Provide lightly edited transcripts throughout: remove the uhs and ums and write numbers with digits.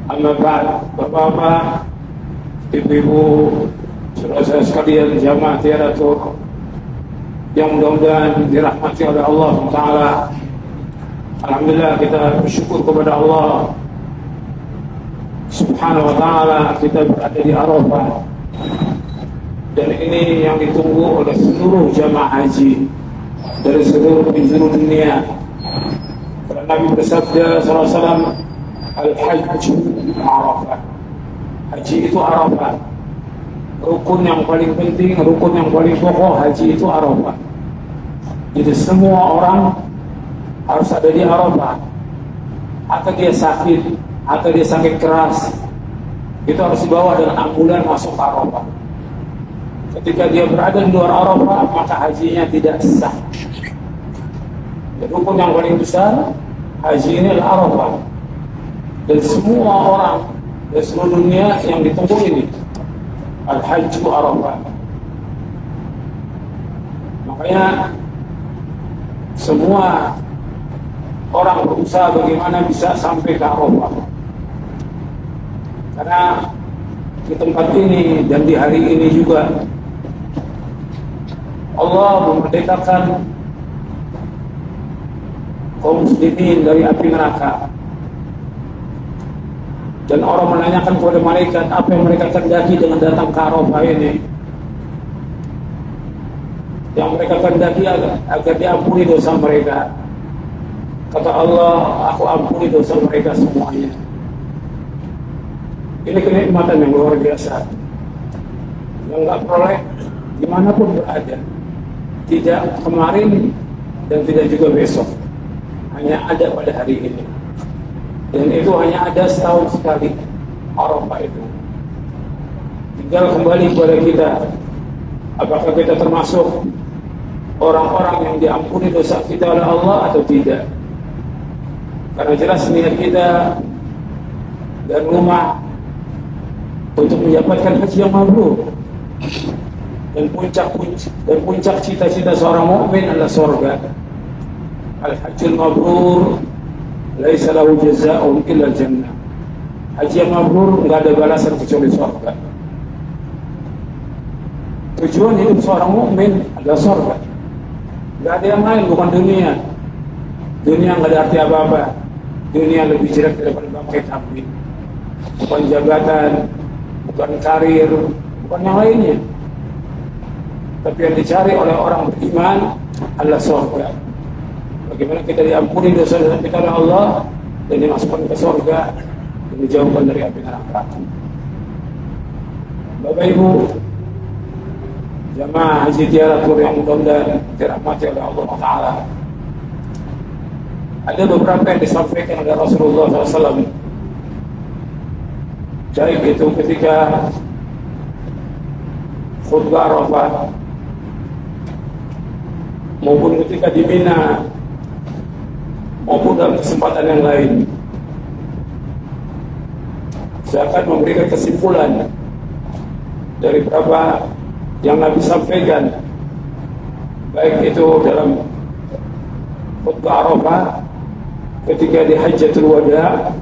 Amma ba'd, Bapak-bapak, Ibu-ibu, saudara-saudara sekalian, jamaah tiaratur yang mudah-mudahan dirahmati oleh Allah Ta'ala. Alhamdulillah, kita bersyukur kepada Allah Subhanahu wa Ta'ala, kita berada di Arafah, dan ini yang ditunggu oleh seluruh jamaah haji dari seluruh penjuru dunia. Karena Nabi bersabda sallallahu alaihi wasallam, Al-Hajj Arafah. Haji itu Arafah. Rukun yang paling penting, rukun yang paling pokok haji itu Arafah. Jadi semua orang harus ada di Arafah. Atau dia sakit, atau dia sakit keras, itu harus dibawa dengan ambulan masuk ke Arafah. Ketika dia berada di luar Arafah, maka hajinya tidak sah. Rukun yang paling besar haji ini adalah Arafah. Dan semua orang dari seluruh dunia yang ditunggu ini Al-Hajj Arafah. Makanya semua orang berusaha bagaimana bisa sampai ke Arafah. Karena di tempat ini dan di hari ini juga Allah memerdekakan kaum muslimin dari api neraka. Dan orang menanyakan kepada malaikat, apa yang mereka kendaki dengan datang ke Arafah ini? Yang mereka kendaki agar diampuni dosa mereka. Kata Allah, aku ampuni dosa mereka semuanya. Ini kenikmatan yang luar biasa, yang nggak peroleh dimanapun berada. Tidak kemarin dan tidak juga besok, hanya ada pada hari ini. Dan itu hanya ada setahun sekali Arafah itu. Tinggal kembali kepada kita, apakah kita termasuk orang-orang yang diampuni dosa kita oleh Allah atau tidak. Karena jelas niat kita dan rumah untuk mendapatkan haji yang mabrur. Dan puncak cita-cita seorang mukmin adalah surga. Al-Hajjul Mabrur laisa lahu jazaa'un illa jannah. Haji yang mabrur enggak ada balasan kecuali surga. Tujuan hidup seorang mukmin adalah surga. Enggak ada yang lain, bukan dunia. Dunia enggak ada arti apa-apa. Dunia lebih jelek daripada bangkai kambing. Bukan jabatan, bukan karir, bukan yang lainnya. Tapi yang dicari oleh orang beriman adalah surga. Bagaimana kita diampuni dosa-dosa kita oleh Allah dan dimasukkan ke surga dan dijauhkan dari api neraka. Bapak Ibu, jamaah haji tiaratur yang mudah-mudahan dirahmati oleh Allah Ta'ala. Ada beberapa yang disampaikan oleh Rasulullah SAW. Baik itu ketika khutbah Arafah maupun ketika di Mina maupun dalam kesempatan yang lain. Saya akan memberikan kesimpulan dari beberapa yang Nabi sampaikan, baik itu dalam khutbah Arafah, ketika di Hajjatul Wada,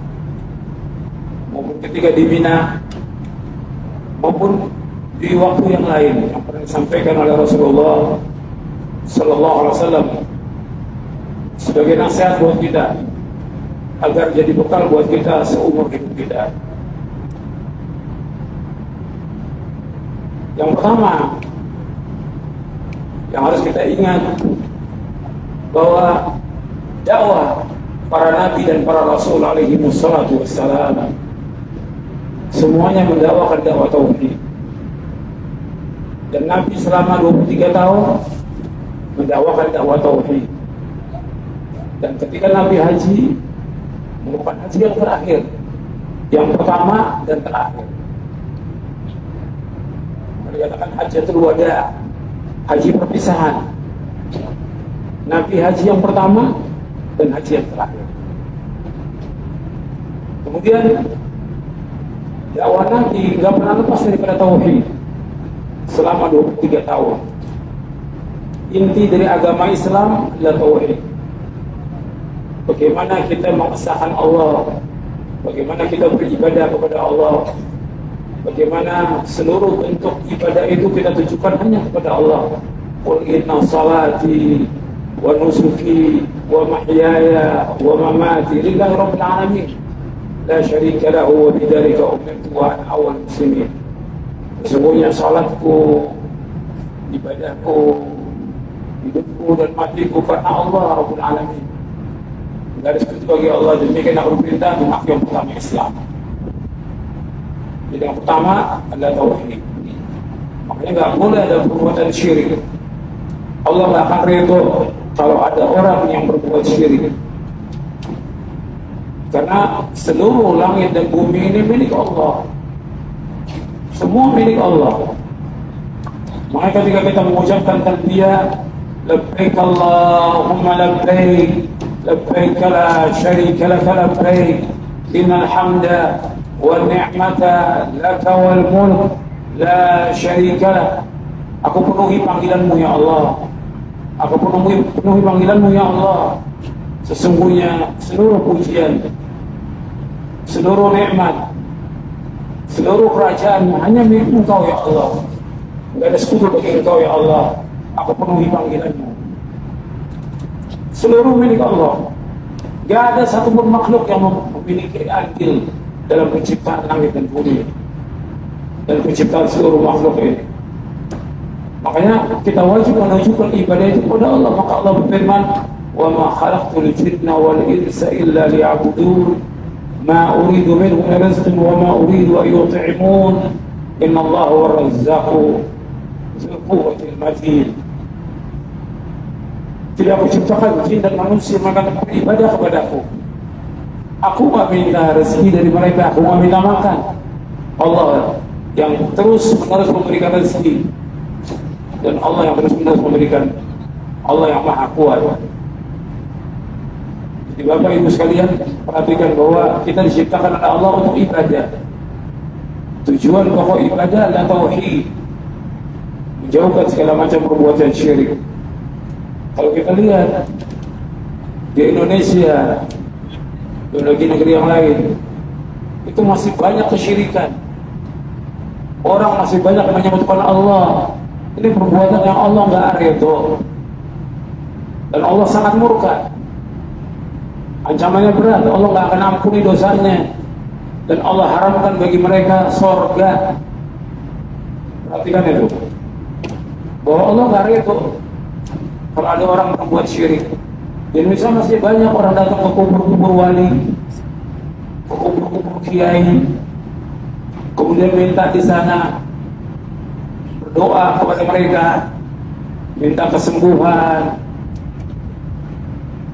maupun ketika di Mina, maupun di waktu yang lain yang pernah disampaikan oleh Rasulullah Sallallahu Alaihi Wasallam sebagai nasihat buat kita agar jadi bekal buat kita seumur hidup kita. Yang pertama yang harus kita ingat bahwa dakwah para nabi dan para rasul alaihi wassalatu wassalam semuanya mendakwakan dakwah tauhid. Dan Nabi selama 23 tahun mendakwakan dakwah tauhid. Dan ketika Nabi haji, merupakan haji yang terakhir, yang pertama dan terakhir. Dikatakan Hajjatul Wada, haji perpisahan. Nabi haji yang pertama dan haji yang terakhir. Kemudian dakwah Nabi nggak pernah lepas daripada tauhid selama 23 tahun. Inti dari agama Islam adalah tauhid. Bagaimana kita mengesahkan Allah bagaimana kita beribadah kepada Allah, bagaimana seluruh bentuk ibadah itu kita tujukan hanya kepada Allah. Qul inna salati wa nusuki wa mahyaya wa mamati lillahi rabbil alamin la syarika lahu wa bidzalika umirtu wa ana awwalul muslimin. Sesungguhnya salatku, ibadahku, hidupku dan matiku karena Allah Rabbul Alamin. Tidak ada sekutu bagi Allah, demikian aku perintah untuk yang pertama Islam. Jadi yang pertama adalah tauhid. Makanya nggak boleh ada perbuatan syirik. Allah nggak akan ridho kalau ada orang yang berbuat syirik. Karena seluruh langit dan bumi ini milik Allah. Semua milik Allah. Maka ketika kita mengucapkan talbiyah, labbaik Allahumma labbaik, labbaik la syarika laka labbaik, innal hamda wan ni'mata laka wal mulk la syarika lak. Aku penuhi panggilanmu ya Allah. Aku penuhi panggilanmu ya Allah. Sesungguhnya seluruh pujian, seluruh nikmat, seluruh kerajaan hanya milik Engkau ya Allah. Tidak ada sekutu bagi Engkau ya Allah. Aku penuhi panggilanmu. Seluruh milik Allah. Tidak ada satupun makhluk yang memiliki andil dalam penciptaan langit dan bumi dan penciptaan seluruh makhluk ini. Makanya kita wajib menunjukkan ibadah itu kepada Allah. Maka Allah berfirman, "Wa ma khalaqtul jinna wal insa illa liya'budun, ma uridu minhum min rizqin wa ma uridu an yut'imun, inna Allaha huwar razzaqu dzul quwwatil matin." Tidak aku ciptakan jin dan manusia maka beribadah kepadaku. Aku tidak minta rezeki dari mereka, aku tidak minta makan. Allah yang terus menerus memberikan rezeki, dan Allah yang terus menerus memberikan, Allah yang maha kuat. Jadi Bapak Ibu sekalian, perhatikan bahwa kita diciptakan oleh Allah untuk ibadah. Tujuan pokok ibadah adalah tauhid, menjauhkan segala macam perbuatan syirik. Kalau kita lihat di Indonesia dan negeri-negeri yang lain, itu masih banyak kesyirikan. Orang masih banyak menyebutkan Allah. Ini perbuatan yang Allah nggak ridho, dan Allah sangat murka. Ancamannya berat. Allah nggak akan ampuni dosanya, dan Allah haramkan bagi mereka surga. Perhatikan itu, bahwa Allah nggak ridho kalau ada orang berbuat syirik. Di Indonesia masih banyak orang datang ke kubur-kubur wali, ke kubur-kubur kiai, kemudian minta di sana, berdoa kepada mereka, minta kesembuhan,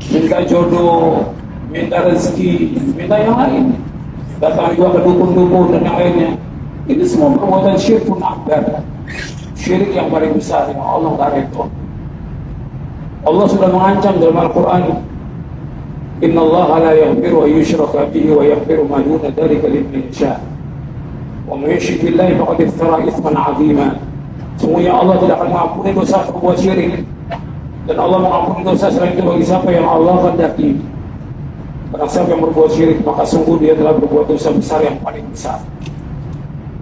minta jodoh, minta rezeki, minta yang lain. Datang juga ke dukun-dukun dan yang lainnya. Ini semua perbuatan syirkun akbar, syirik yang paling besar yang Allah nggak ridho. Allah sudah mengancam dalam Al-Quran, Inna Allah la yaghfiru an yushraka bihi wa yaghfiru ma duna dzalika liman yasha. Wa may yushrik billahi faqad iftara itsman 'azima. Sungguhnya Allah tidak akan mengampuni dosa berbuat syirik, dan Allah mengampuni dosa selain itu bagi siapa yang Allah kehendaki. Barang siapa yang berbuat syirik, maka sungguh dia telah berbuat dosa besar yang paling besar.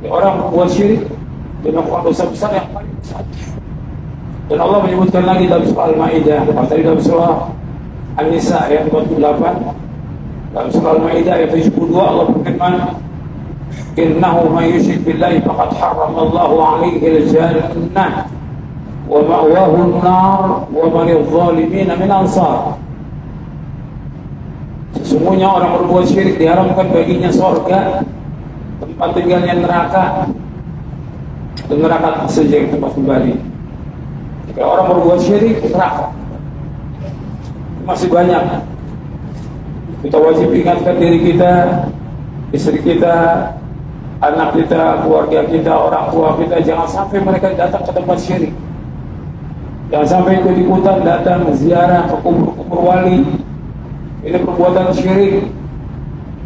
Ya, orang berbuat syirik, dia melakukan dosa besar yang paling besar. Dan Allah menyebutkan lagi dalam surah Al-Ma'idah, tadi dalam surah An-Nisa ayat 48, dalam surah Al-Ma'idah ayat 72 Allah berfirman, "Innahu may yusyrik billahi faqad harrama Allahu 'alaihi al-jannah wa ma'wahu an-nar wa ma lidh-dhalimin min ansar." Sesungguhnya orang berbuat syirik diharamkan baginya surga, tempat tinggalnya neraka, dan neraka saja yang tempat kembali. Jika orang berbuat syirik, neraka. Masih banyak. Kita wajib ingatkan diri kita, istri kita, anak kita, keluarga kita, orang tua kita, jangan sampai mereka datang ke tempat syirik. Jangan sampai ikut-ikutan datang ziarah ke kubur-kubur wali. Ini perbuatan syirik.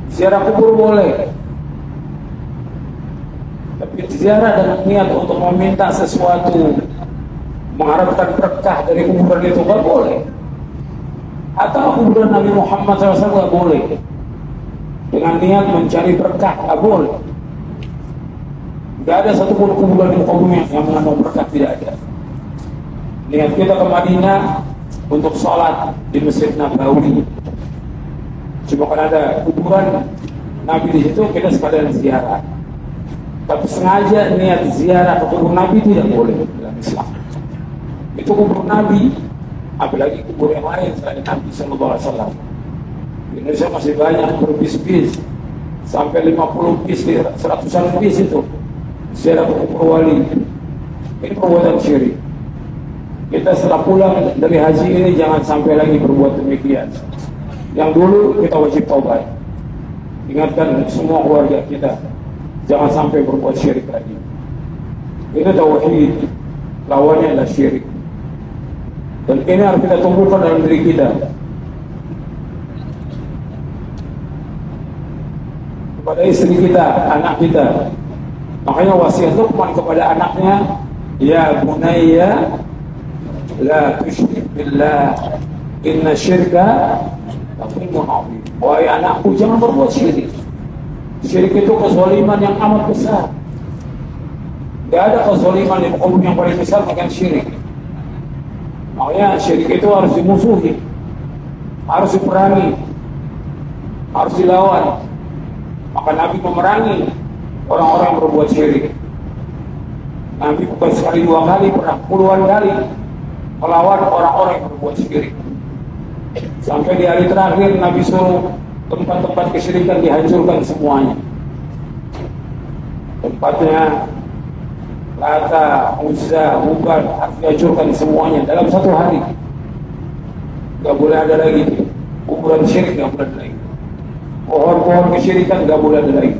Ziarah kubur boleh, tapi ziarah dengan niat untuk meminta sesuatu, mengharapkan berkah dari kuburan itu nggak boleh. Atau kuburan Nabi Muhammad SAW nggak boleh. dengan niat mencari berkah, nggak boleh. Nggak ada satupun kuburan di muka yang mengandung berkah, tidak ada. Niat kita ke Madinah untuk sholat di Masjid Nabawi. Cuma kan ada kuburan Nabi di situ, kita sekalian ziarah. Tapi sengaja niat ziarah ke kubur Nabi tidak boleh dalam Islam. Itu kubur Nabi, apalagi kubur yang lain selain Nabi SAW. Di Indonesia masih banyak berbis-bis, sampai 50 bis, 100-an bis itu ziarah ke kubur wali. Ini perbuatan syirik. Kita setelah pulang dari haji ini jangan sampai lagi berbuat demikian. Yang dulu kita wajib taubat. Ingatkan semua keluarga kita, jangan sampai berbuat syirik lagi. Ini tauhid, lawannya adalah syirik. Dan ini harus kita tumbuhkan dalam diri kita. Kepada istri kita, anak kita. Makanya wasiat Luqman kepada anaknya, ya bunayya la tusyrik billah inna syirka la-zulmun 'adzim. Wahai anakku, jangan berbuat syirik. Syirik itu kezaliman yang amat besar. Tidak ada kezaliman yang paling besar bukan syirik. Makanya syirik itu harus dimusuhi, harus diperangi, harus dilawan. Maka Nabi memerangi orang-orang yang berbuat syirik. Nabi bukan sekali dua kali, pernah puluhan kali melawan orang-orang yang berbuat syirik. Sampai di hari terakhir Nabi suruh tempat-tempat kesyirikan dihancurkan semuanya. Tempatnya Lata, Uzza, Hubal harus dihancurkan semuanya dalam satu hari. Gak boleh ada lagi kuburan syirik, gak boleh ada lagi. Pohon-pohon kesyirikan gak boleh ada lagi.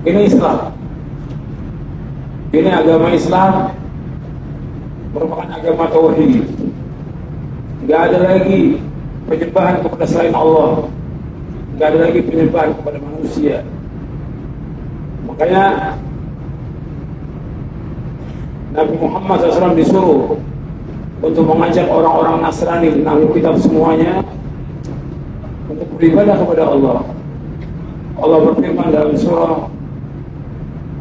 Ini Islam. Ini agama Islam, merupakan agama tauhid. Gak ada lagi penyembahan kepada selain Allah. Gak ada lagi penyembahan kepada manusia. Makanya Nabi Muhammad SAW disuruh untuk mengajak orang-orang Nasrani dan ahli kitab semuanya untuk beribadah kepada Allah. Allah berfirman dalam surah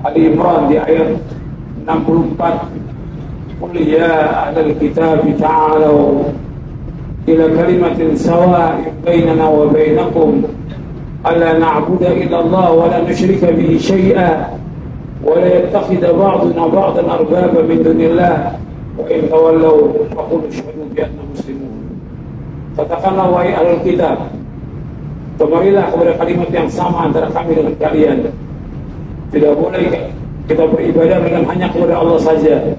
Ali Imran di ayat 64, "Qul ya ahlal kitab ta'alu ila kalimatin sawa'in bainana wa bainakum alla na'budu illa Allah wa la nusyrika bihi syai'an wa la yattakhidha ba'duna ba'dan arbaba min dunillah wa in tawallaw faqulu ashhadu bi anna muslimun." Katakanlah wahai ahlul kitab, kemarilah kepada kalimat yang sama antara kami dengan kalian. Tidak boleh kita beribadah dengan hanya kepada Allah saja,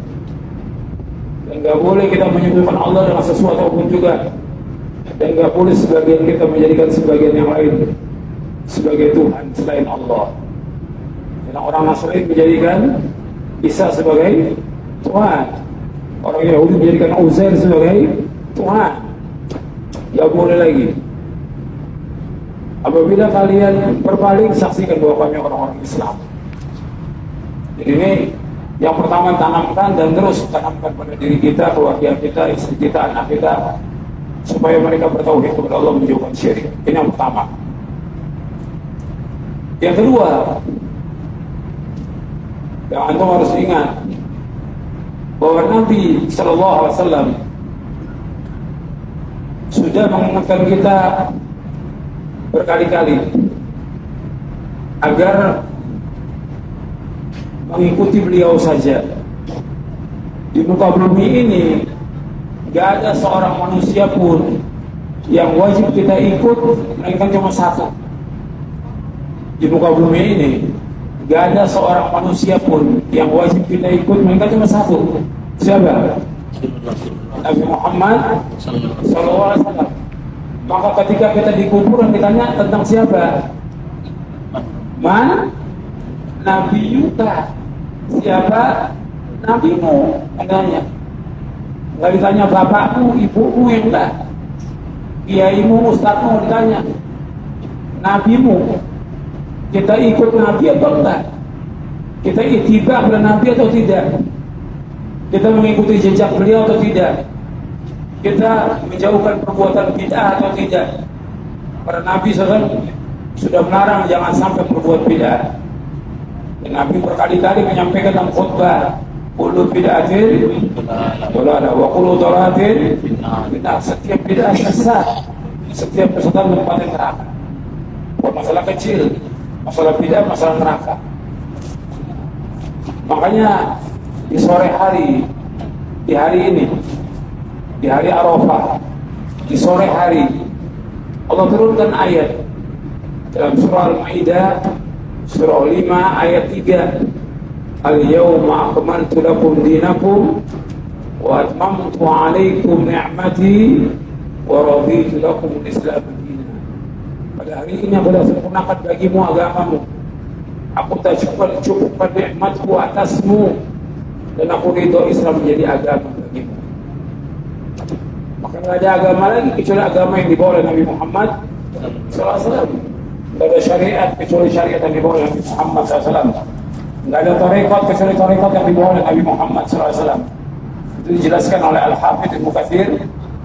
dan gak boleh kita menyebutkan Allah dengan sesuatu pun juga, dan gak boleh sebagian kita menjadikan sebagian yang lain sebagai Tuhan selain Allah. Karena orang Nasrani menjadikan Isa sebagai Tuhan, orang Yahudi menjadikan Uzair sebagai Tuhan. Gak boleh lagi. Apabila kalian berpaling, saksikan bahwa kami orang-orang Islam. Jadi ini yang pertama, tanamkan dan terus tanamkan pada diri kita, keluarga kita, istri kita, anak kita, supaya mereka bertauhid kepada Allah, menjauhkan syirik. Ini yang pertama. Yang kedua, yang antum harus ingat bahwa Nabi SAW sudah mengingatkan kita berkali-kali agar mengikuti beliau saja. Di muka bumi ini gak ada seorang manusia pun yang wajib kita ikut, melainkan cuma satu. Di muka bumi ini gak ada seorang manusia pun yang wajib kita ikut, melainkan cuma satu. Siapa? Nabi Muhammad SAW. Maka ketika kita di kuburan ditanya tentang siapa? Man? Nabi Yuka. Siapa? Nabimu. Adanya. Nggak ditanya bapakmu, ibumu, yang enggak. Kiaimu, ustadzmu, ditanya nabimu. Kita ikut Nabi atau enggak? Kita ittiba pada Nabi atau tidak? Kita mengikuti jejak beliau atau tidak? Kita menjauhkan perbuatan bid'ah atau tidak? Para Nabi SAW sudah melarang jangan sampai berbuat bid'ah. Dan Nabi berkali-kali menyampaikan dalam khutbah, kullu bid'atin dalalah wa kullu dalalatin bid'ah. Setiap bid'ah sesat, setiap kesesatan tempatnya neraka. Bukan masalah kecil, masalah bid'ah, masalah neraka. Makanya di sore hari, di hari ini, di hari Arafah, di sore hari, Allah turunkan ayat dalam surah Al-Maidah, surah 5 ayat 3. Al-yawma akmaltu lakum dinakum wa atmamtu alaikum ni'mati wa raditu lakum al-Islam dinan. Pada hari ini aku dah sempurnakan bagimu agamamu. Aku tak cukupkan nikmatku atasmu dan aku ridho Islam menjadi agama bagimu. Maka tidak ada agama lagi kecuali agama yang dibawa oleh Nabi Muhammad SAW. Tidak ada syariat kecuali syariat yang dibawa oleh Nabi Muhammad SAW. Tidak ada tarekat kecuali tarekat yang dibawa oleh Nabi Muhammad SAW. Itu dijelaskan oleh Al-Hafidh Ibnu Katsir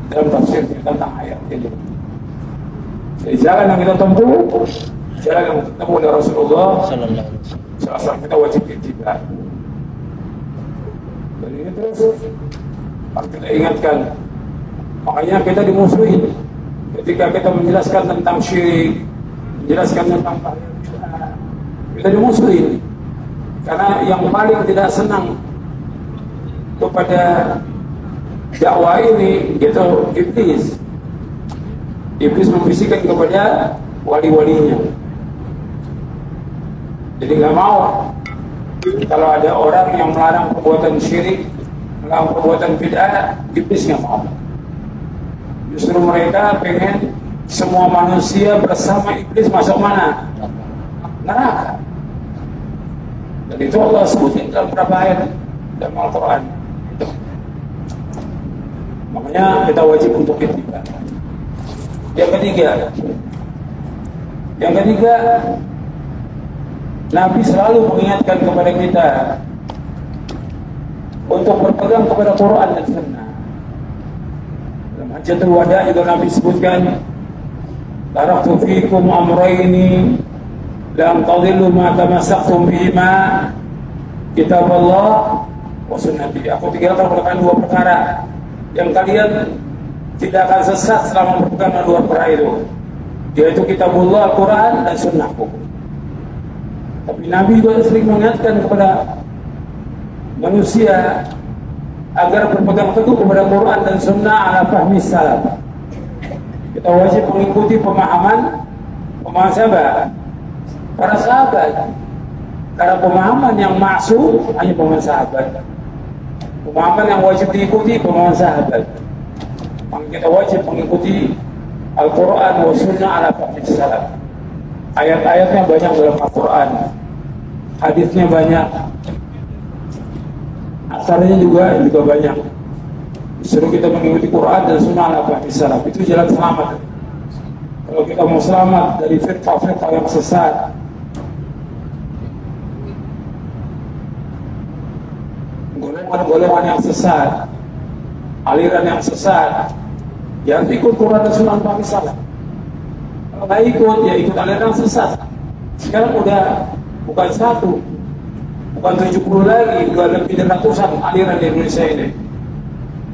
dalam tafsir tentang ayat ini. Jadi jalan yang kita tempuh, jalan yang ditempuh oleh Rasulullah SAW, kita wajib ittiba. Dan ini terus harus kita ingatkan. Makanya kita dimusuhi ketika kita menjelaskan tentang syirik, menjelaskan tentang bahaya, kita dimusuhi. Karena yang paling tidak senang kepada dakwah ini itu iblis. Iblis membisikkan kepada wali-walinya. Jadi nggak mau kalau ada orang yang melarang perbuatan syirik, melarang perbuatan bid'ah, iblis nggak mau. Justru mereka pengen semua manusia bersama iblis masuk mana? Neraka. Dan itu Allah sebutin dalam beberapa ayat dalam Al-Quran. Makanya kita wajib untuk ittiba. Yang ketiga, Nabi selalu mengingatkan kepada kita untuk berpegang kepada Quran dan Sunnah. Dalam Hajjatul Wada juga Nabi sebutkan, taraktu fikum amrayni lam tadillu ma tamassaktum bihima, kitab Allah wa sunnati. Aku tinggalkan kepada kalian dua perkara yang kalian tidak akan sesat selama berpegang dengan dua perkara itu, yaitu kitabullah, Al-Quran dan sunnahku. Tapi Nabi juga sering mengingatkan kepada manusia agar berpegang teguh kepada Quran dan sunnah ala fahmi salaf. Kita wajib mengikuti pemahaman siapa? Para sahabat. Karena pemahaman yang maksud hanya pemahaman sahabat. Pemahaman yang wajib diikuti pemahaman sahabat. Maka kita wajib mengikuti Al-Quran wa sunnah ala fahmi salaf. Ayat-ayatnya banyak dalam Al-Quran, hadisnya banyak, asarnya juga banyak. Disuruh kita mengikuti Quran dan sunnah ala fahmi salaf. Itu jalan selamat. Kalau kita mau selamat dari firqah-firqah yang sesat, golongan yang sesat, aliran yang sesat, jangan ikut Quran dan sunnah ala fahmi salaf. Kalau nggak ikut, ya ikut aliran sesat. Sekarang udah bukan satu, bukan 70 lagi, udah lebih dari ratusan aliran di Indonesia ini.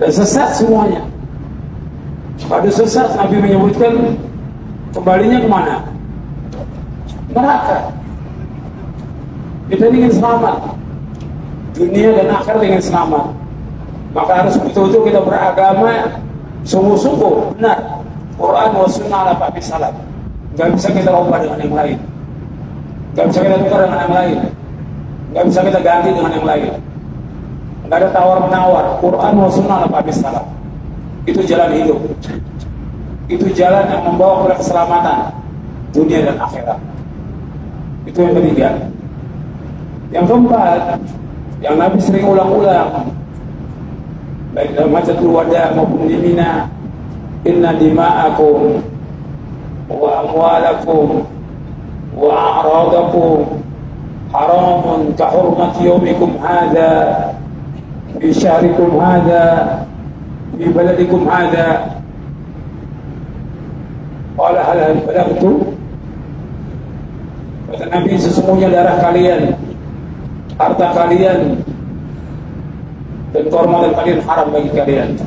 Dan sesat semuanya. Pada sesat, Nabi menyebutkan kembalinya kemana? Neraka. Kita ingin selamat, dunia dan akhirat ingin selamat. Maka harus betul-betul kita beragama sungguh-sungguh benar, Quran wa sunnah ala fahmi salaf. Gak bisa kita ubah dengan yang lain, gak bisa kita tukar dengan yang lain, gak bisa kita ganti dengan yang lain. Gak ada tawar-menawar. Quran wa sunnah ala fahmi salaf. Itu jalan hidup, itu jalan yang membawa kepada keselamatan dunia dan akhirat. Itu yang ketiga. Yang keempat, yang Nabi sering ulang-ulang baik dalam Hajjatul Wada maupun di Mina, inna dima'akum wa amwalakum wa a'radakum haramun ka hurmati yaumikum hadha fi syahrikum hadha fi baladikum hadha. Qala hal balagtu? Kata Nabi, sesungguhnya darah kalian, harta kalian, dan kehormatan kalian haram bagi kalian.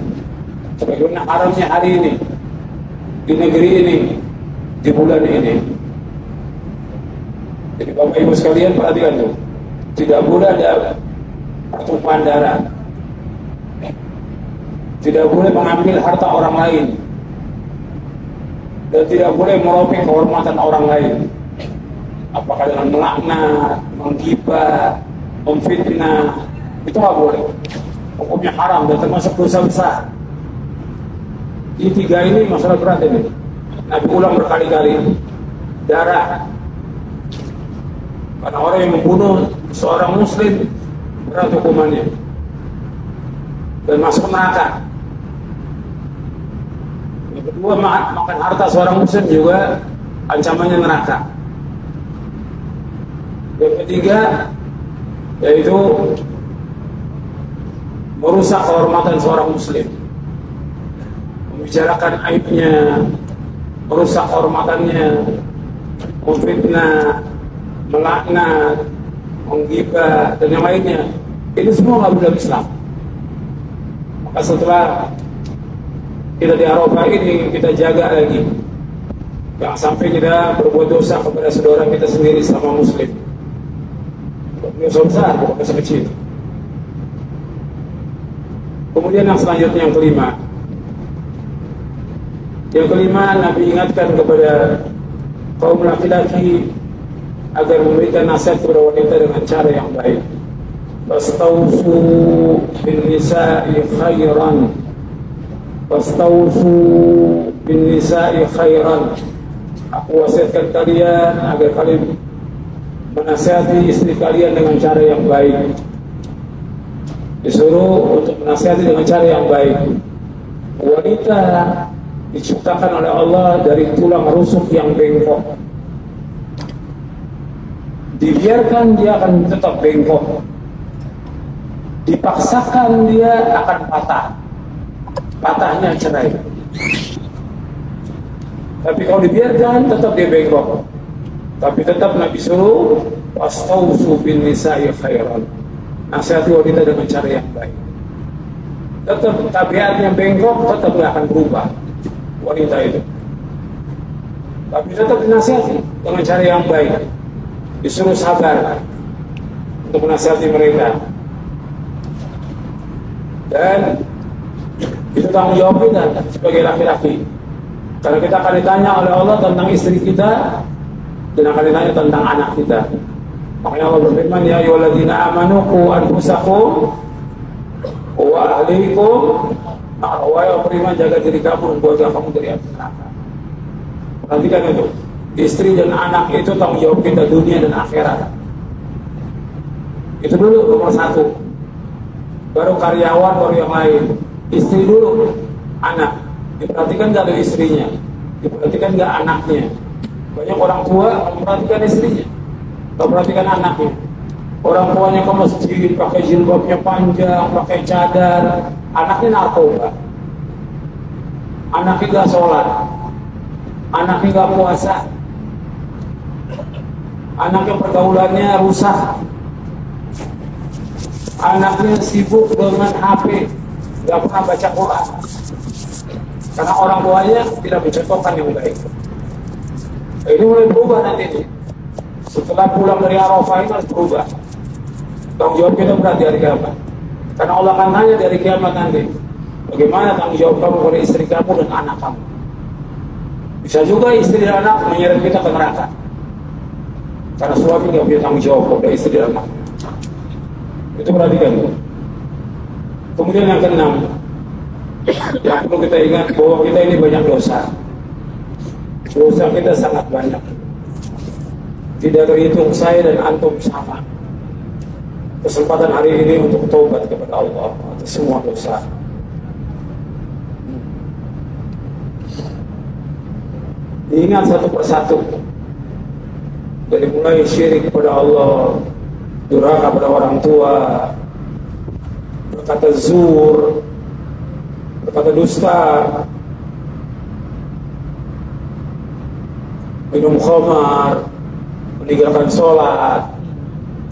Sebagaimana haramnya hari ini, di negeri ini, di bulan ini. Jadi Bapak Ibu sekalian perhatikan tuh, tidak boleh ada pertumpahan darah, tidak boleh mengambil harta orang lain, dan tidak boleh merobek kehormatan orang lain. Apakah dengan melaknat, menggibah, memfitnah, itu nggak boleh. Hukumnya haram dan termasuk dosa besar. Di tiga ini masalah berat ini. Nabi ulang berkali-kali. Darah. Karena orang yang membunuh seorang muslim berat hukumannya dan masuk neraka. Yang kedua, makan harta seorang muslim juga ancamannya neraka. Yang ketiga, yaitu merusak kehormatan seorang muslim, membicarakan aibnya, merusak kehormatannya, memfitnah, melaknat, menggibah, dan yang lainnya. Ini semua nggak boleh Islam. Maka setelah kita di Arafah ini, kita jaga lagi, jangan sampai kita berbuat dosa kepada saudara kita sendiri sama muslim. Dosa besar, bukan dosa kecil. Kemudian yang selanjutnya, yang kelima. Yang kelima, Nabi ingatkan kepada kaum laki-laki agar memberikan nasihat kepada wanita dengan cara yang baik. Fastausu bin nisa'i khairan. Fastausu bin nisa'i khairan. Aku wasiatkan kalian agar kalian menasihati istri kalian dengan cara yang baik. Disuruh untuk menasihati dengan cara yang baik. Wanita diciptakan oleh Allah dari tulang rusuk yang bengkok. Dibiarkan dia akan tetap bengkok. Dipaksakan dia akan patah. Patahnya cerai. Tapi kalau dibiarkan tetap dia bengkok. Tapi tetap Nabi suruh wastausu bin nisa'i khairan. Nasihati wanita dengan cara yang baik. Tetap tabiatnya bengkok, tetap tidak akan berubah wanita itu. Tapi tetap dinasihati dengan cara yang baik. Disuruh sabar untuk menasihati mereka. Dan itu tanggung jawab kita sebagai laki-laki. Karena kita akan ditanya oleh Allah tentang istri kita, dan akan ditanya tentang anak kita. Makanya Allah berfirman, ya ayyuhalladzina amanu qu anfusakum wa ahlikum. Wahai orang beriman, jaga diri kamu dan keluarga kamu dari api neraka. Perhatikan itu, istri dan anak itu tanggung jawab kita dunia dan akhirat. Itu dulu nomor satu. Baru karyawan, baru yang lain. Istri dulu, anak. Diperhatikan nggak ada istrinya? Diperhatikan nggak anaknya? Banyak orang tua memperhatikan istrinya, nggak perhatikan anaknya. Orang tuanya ke masjid, pakai jilbabnya panjang, pakai cadar, anaknya narkoba, anaknya nggak sholat, anaknya nggak puasa, anaknya pergaulannya rusak, anaknya sibuk dengan HP, nggak pernah baca Quran, karena orang tuanya tidak mencontohkan yang baik. Ini mulai berubah nanti itu. Setelah pulang dari Arafah ini harus berubah. Tanggung jawab kita berat di hari kiamat. Karena Allah akan tanya dari kiamat nanti, bagaimana tanggung jawab kamu pada istri kamu dan anak kamu. Bisa juga istri dan anak menyeret kita ke neraka. Karena suami tidak punya tanggung jawab pada istri dan anak. Itu perhatikan. Kemudian yang keenam, yang perlu kita ingat bahwa kita ini banyak dosa. Dosa kita sangat banyak. Tidak terhitung saya dan antum sama. Kesempatan hari ini untuk taubat kepada Allah atas semua dosa. Diingat satu persatu. Dari mulai syirik kepada Allah, durhaka pada orang tua, berkata zur, berkata dusta, minum khamar, meninggalkan sholat,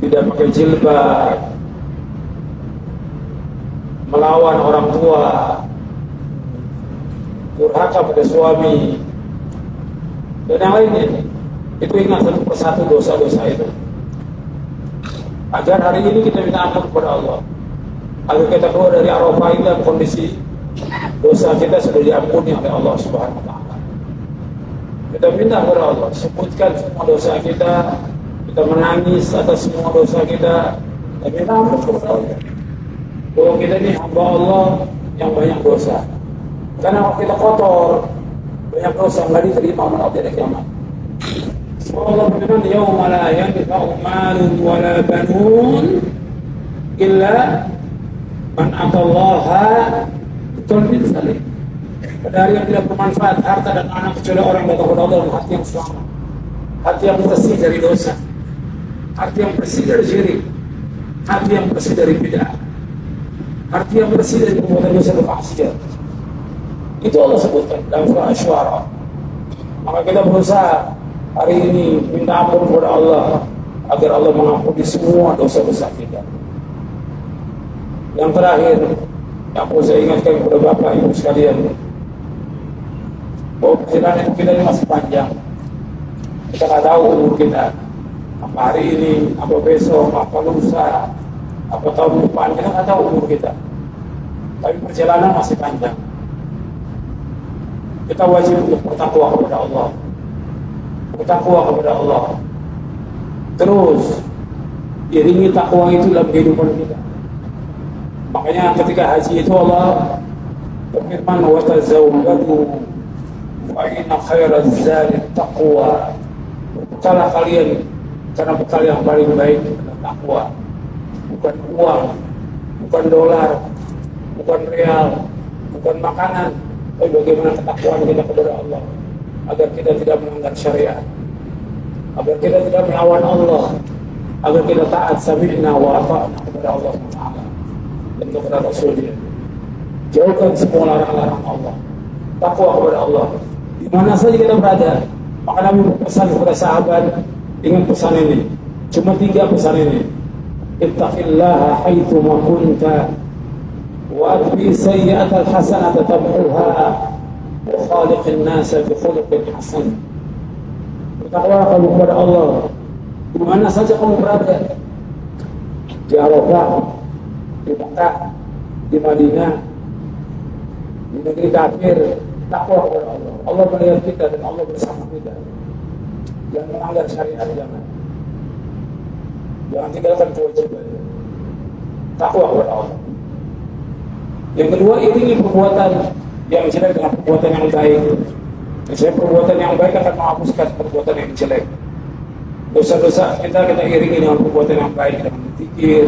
tidak pakai jilbab, melawan orang tua, durhaka pada suami, dan yang lainnya. Itu ingat satu persatu dosa-dosa itu, agar hari ini kita minta ampun kepada Allah, agar kita keluar dari Arafah ini dalam kondisi dosa kita sudah diampuni oleh Allah Subhanahu wa Ta'ala. Kita minta kepada Allah, sebutkan semua dosa kita menangis atas semua dosa kita, dan minta ampun kepada Allah. Bahwa kita ini hamba Allah yang banyak dosa, karena kalau kita kotor, banyak dosa, nggak diterima oleh Allah di kiamat. Allah berfirman, "Yauma la yanfa'u malun wa la banun illa man atallaha biqalbin salim." Pada hari yang tidak bermanfaat harta dan anak kecuali orang yang datang kepada Allah dengan hati yang selamat, hati yang bersih dari dosa, hati yang bersih dari syirik, hati yang bersih dari bid'ah, hati yang bersih dari perbuatan dosa dan maksiat. Itu Allah sebutkan dalam surah Asy-Syu'ara. Maka kita berusaha hari ini minta ampun kepada Allah, agar Allah mengampuni semua dosa-dosa kita. Yang terakhir, yang perlu saya ingatkan kepada Bapak Ibu sekalian, bahwa perjalanan kita ini masih panjang. Kita nggak tahu umur kita, apa hari ini, apa besok, apa lusa, apa tahun depan, kita nggak tahu umur kita. Tapi perjalanan masih panjang. Kita wajib untuk bertakwa kepada Allah, bertakwa kepada Allah. Terus iringi takwa itu dalam kehidupan kita. Makanya ketika haji itu Allah berfirman, "Wa tazawwadu fa inna khairaz zadi taqwa." Berbekallah kalian, karena bekal yang paling baik adalah takwa. Bukan uang, bukan dolar, bukan real, bukan makanan, tapi bagaimana ketakwaan kita kepada Allah, agar kita tidak melanggar syariat, agar kita tidak melawan Allah, agar kita taat sami'na wa ata'na kepada Allah Taala dan kepada Rasulnya. Jauhkan semua larangan-larangan Allah, takwa kepada Allah di mana saja kita berada. Maka Nabi berpesan kepada sahabat, ingat pesan ini, cuma 3 pesan ini: ittaqillaha haitsu ma kunta wa atbi sayyi'atal hasanata tamhuha wa khaliqin nasa bi khuluqin hasan. Bertakwalah kamu kepada Allah di mana saja kamu berada, di Arafah, di Mekah, di Madinah, di negeri kafir. Takwa kepada Allah. Allah melihat kita dan Allah bersama kita. Jangan melanggar syariat, jangan tinggalkan kewajiban. Takwa kepada Allah. Yang kedua, iringi perbuatan yang jelek dengan perbuatan yang baik. Misalnya perbuatan yang baik akan menghapuskan perbuatan yang jelek. Dosa-dosa kita iringi dengan perbuatan yang baik, dengan berzikir,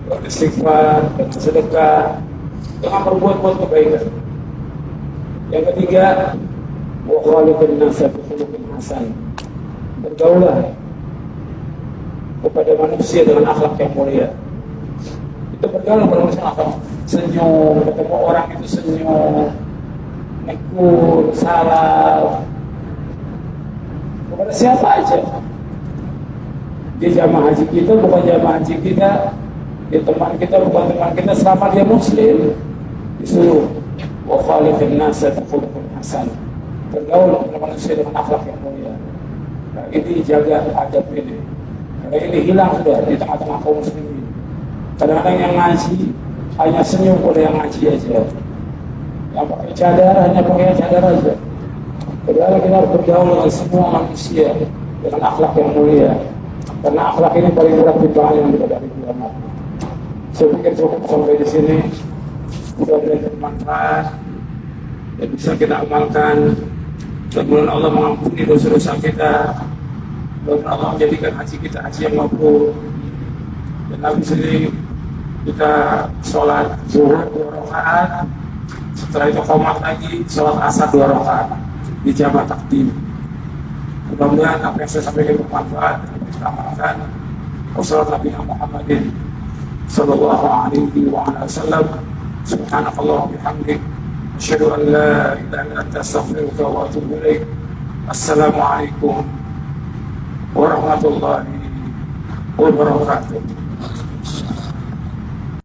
beristighfar, dengan sedekah, dengan berbuat-buat kebaikan. Yang ketiga, wa khaliqin nasa bi khuluqin hasan. Bergaulah kepada manusia dengan akhlak yang mulia. Kita bergaul dengan akhlak, senyum, ketemu orang itu senyum, negur, salam kepada siapa aja. Dia jamaah haji kita, bukan jamaah haji kita. Dia teman kita, bukan teman kita, selama dia muslim. Disuruh wa khaliqin nasa bi khuluqin hasan. Bergaul dengan manusia dengan akhlak yang mulia. Nah, ini jaga adab ini. Karena ini hilang sudah di tengah-tengah kaum muslimin. Kadang-kadang yang ngaji hanya senyum pada yang ngaji aja. Yang pakai cadar hanya pakai cadar aja. Padahal kita harus bergaul dengan semua manusia dengan akhlak yang mulia. Karena akhlak ini paling berat timbangan yang kita dari kiamat. Saya pikir cukup sampai di sini. Mudah-mudahan bermanfaat dan bisa kita amalkan. Mudah-mudahan Allah mengampuni dosa-dosa kita. Mudah-mudahan Allah menjadikan haji kita haji yang mabrur. Dan habis ini kita sholat zuhur 2 rakaat. Setelah itu qomat lagi sholat asar 2 rakaat di jamaah takdim. Mudah-mudahan apa yang saya sampaikan bermanfaat dan kita amalkan. Wassalamualaikum Muhammadin sallallahu alaihi wa sallam. Subhanakallah bihamdik, asyhadu an la ilaha illa anta astaghfiruka wa atubu ilaik. Assalamualaikum warahmatullahi warahmatullahi wabarakatuh.